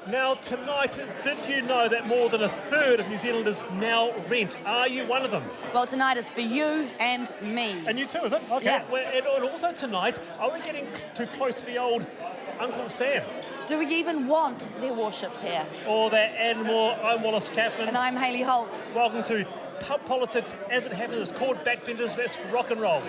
Now, tonight, did you know that more than a third of New Zealanders now rent? Are you one of them? Well, tonight is for you and me. And you too, is it? Okay. Yeah. And also tonight, are we getting too close to the old Uncle Sam? Do we even want their warships here? Or that and more? I'm Wallace Chapman. And I'm Hayley Holt. Welcome to Pub Politics As It Happens. It's called Backbenders. Let's rock and roll.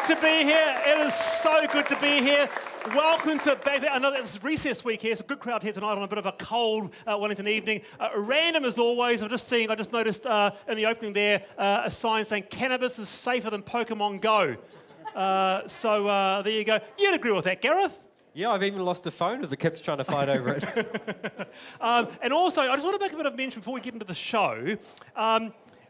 To be here. It is so good to be here. Welcome to Back. I know it's recess week here. It's a good crowd here tonight on a bit of a cold Wellington evening. Random as always. I just noticed in the opening there a sign saying cannabis is safer than Pokemon Go. So there you go. You'd agree with that, Gareth? Yeah, I've even lost a phone with the kids trying to fight over it. And also, I just want to make a bit of mention before we get into the show.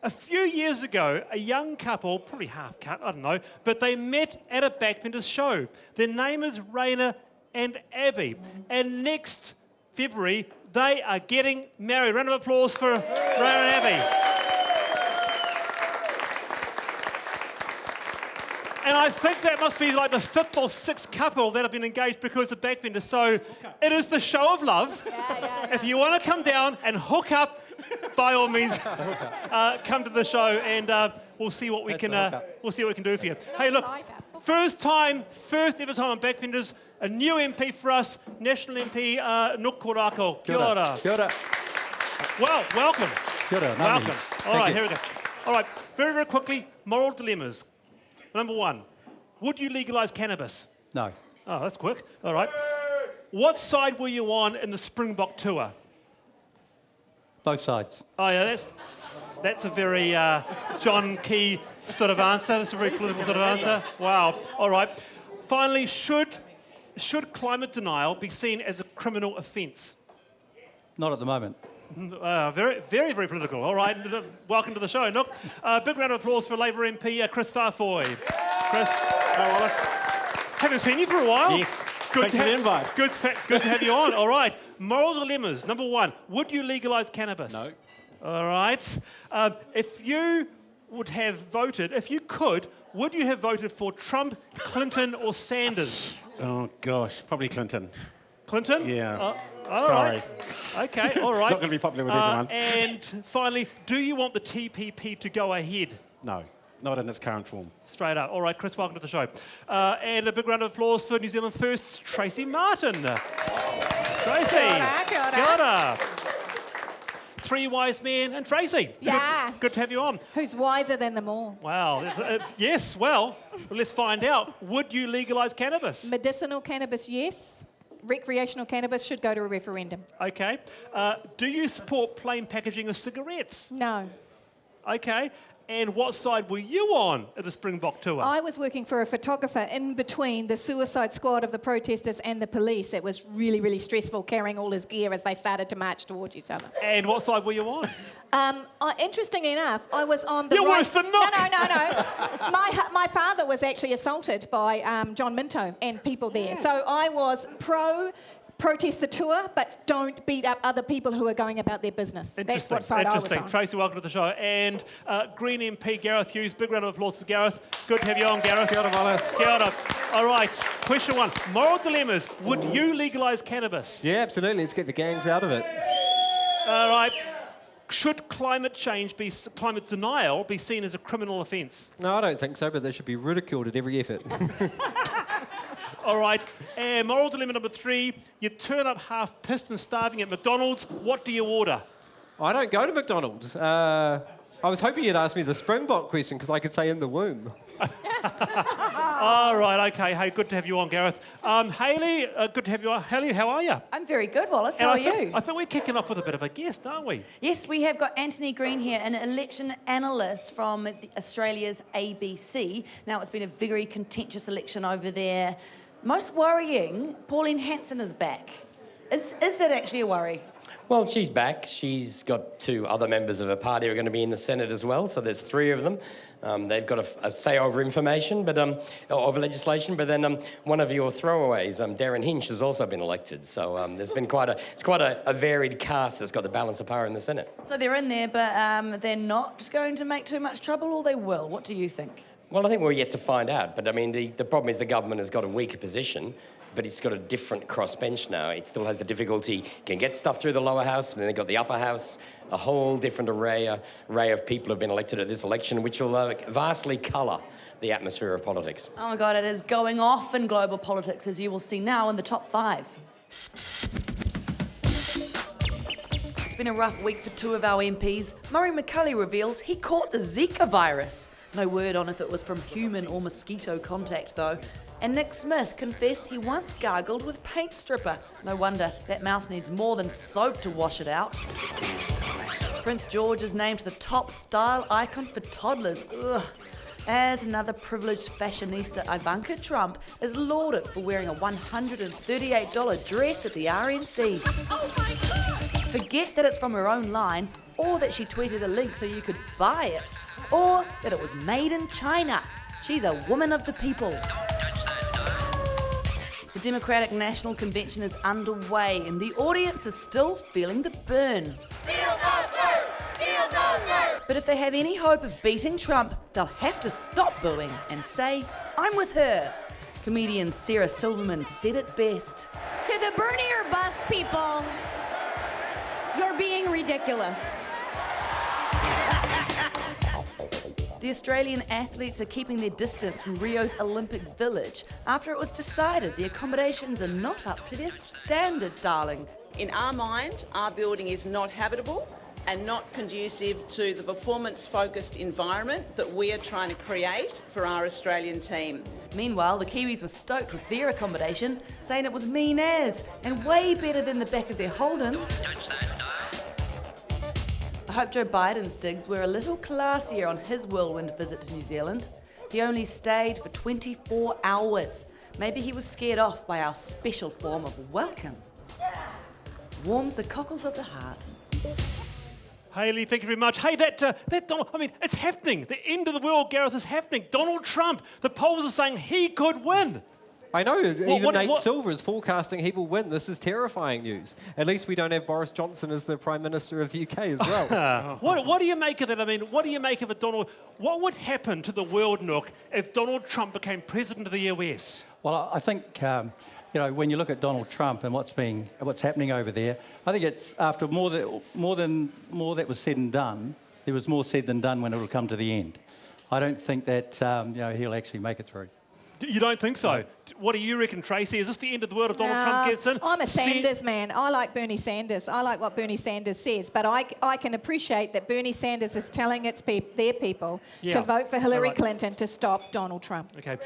A few years ago, a young couple, probably half cut, I don't know, but they met at a Backbenders show. Their name is Raina and Abby. And next February, they are getting married. Round of applause for Raina and Abby. And I think that must be like the fifth or sixth couple that have been engaged because of Backbenders. So it is the show of love. Yeah. If you want to come down and hook up, by all means, come to the show and we'll see what we can do for you. Hey, look, first ever time on Backbenders, a new MP for us, National MP Nuk Korako. Kia ora. Kia ora. Well, welcome. Kia ora. Welcome. All right, here we go. All right, very, very quickly, moral dilemmas. Number one, would you legalise cannabis? No. Oh, that's quick. All right. What side were you on in the Springbok tour? Both sides. Oh, yeah, that's a very John Key sort of answer. That's a very political sort of answer. Wow. All right. Finally, should climate denial be seen as a criminal offence? Not at the moment. Very, very, very political. All right. Welcome to the show. Look, big round of applause for Labour MP Kris Faafoi. Kris. Hi, Wallace. Haven't seen you for a while. Yes. Thanks for the invite. Good to have you on. All right. Moral dilemmas. Number one, would you legalise cannabis? No. All right. If you would have voted, if you could, would you have voted for Trump, Clinton or Sanders? Oh, gosh. Probably Clinton. Clinton? Yeah. All Sorry. Right. Okay, all right. Not going to be popular with everyone. And finally, do you want the TPP to go ahead? No. Not in its current form. Straight up. All right, Kris, welcome to the show. And a big round of applause for New Zealand First's Tracy Martin. Tracy. Kia ora. Kia ora. Three wise men and Tracy. Yeah. Good to have you on. Who's wiser than them all? Wow. Yes, well, let's find out. Would you legalise cannabis? Medicinal cannabis, yes. Recreational cannabis should go to a referendum. Okay. Do you support plain packaging of cigarettes? No. Okay. And what side were you on at the Springbok tour? I was working for a photographer in between the suicide squad of the protesters and the police. It was really, really stressful carrying all his gear as they started to march towards each other. And what side were you on? Interestingly enough, I was on the You're right... worse than Nuk! No. My father was actually assaulted by John Minto and people there. So I was protest the tour, but don't beat up other people who are going about their business. That's what side I was on. Tracy, welcome to the show. And Green MP Gareth Hughes, big round of applause for Gareth. Good to have you on, Gareth. Kia ora, Wallace. Kia ora. All right, question one. Moral dilemmas. Would you legalise cannabis? Yeah, absolutely. Let's get the gangs out of it. All right. Should climate denial be seen as a criminal offence? No, I don't think so, but they should be ridiculed at every effort. All right, and moral dilemma number 3, you turn up half pissed and starving at McDonald's, what do you order? I don't go to McDonald's. I was hoping you'd ask me the Springbok question because I could say in the womb. All right, okay. Hey, good to have you on, Gareth. Hayley, good to have you on. Hayley, how are you? I'm very good, Wallace. How are you? I think we're kicking off with a bit of a guest, aren't we? Yes, we have got Anthony Green here, an election analyst from Australia's ABC. Now, it's been a very contentious election over there. Most worrying, Pauline Hanson is back. Is that actually a worry? Well, she's back. She's got 2 other members of her party who are going to be in the Senate as well, so there's 3 of them. They've got a say over information, but over legislation. But then one of your throwaways, Darren Hinch, has also been elected. So there's been quite a varied cast that's got the balance of power in the Senate. So they're in there, but they're not going to make too much trouble, or they will? What do you think? Well, I think we're yet to find out. But I mean, the problem is the government has got a weaker position, but it's got a different crossbench now. It still has the difficulty, can get stuff through the lower house, and then they've got the upper house, a whole different array of people have been elected at this election, which will vastly colour the atmosphere of politics. Oh my God, it is going off in global politics, as you will see now in the top 5. It's been a rough week for 2 of our MPs. Murray McCulley reveals he caught the Zika virus. No word on if it was from human or mosquito contact, though. And Nick Smith confessed he once gargled with paint stripper. No wonder, that mouth needs more than soap to wash it out. Prince George is named the top style icon for toddlers. Ugh. As another privileged fashionista, Ivanka Trump is lauded for wearing a $138 dress at the RNC. Oh my God! Forget that it's from her own line, or that she tweeted a link so you could buy it, or that it was made in China. She's a woman of the people. The Democratic National Convention is underway and the audience is still feeling the burn. But if they have any hope of beating Trump, they'll have to stop booing and say, I'm with her. Comedian Sarah Silverman said it best. To the Bernie or bust people, you're being ridiculous. The Australian athletes are keeping their distance from Rio's Olympic Village after it was decided the accommodations are not up to their standard, darling. In our mind, our building is not habitable and not conducive to the performance-focused environment that we are trying to create for our Australian team. Meanwhile, the Kiwis were stoked with their accommodation, saying it was mean as and way better than the back of their Holden. I hope Joe Biden's digs were a little classier on his whirlwind visit to New Zealand. He only stayed for 24 hours. Maybe he was scared off by our special form of welcome. Warms the cockles of the heart. Hayley, thank you very much. Hey, that Donald, I mean, it's happening. The end of the world, Gareth, is happening. Donald Trump, the polls are saying he could win. I know, even Nate what- Silver is forecasting he will win. This is terrifying news. At least we don't have Boris Johnson as the Prime Minister of the UK as well. What do you make of that? I mean, what do you make of it, Donald? What would happen to the world, Nook, if Donald Trump became president of the US? Well, I think, when you look at Donald Trump and what's happening over there, I think it's after more that was said and done, there was more said than done when it will come to the end. I don't think that he'll actually make it through. You don't think so? What do you reckon, Tracy? Is this the end of the world if Donald Trump gets in? I'm a Sanders man. I like Bernie Sanders. I like what Bernie Sanders says. But I can appreciate that Bernie Sanders is telling their people to vote for Hillary Clinton to stop Donald Trump. Okay.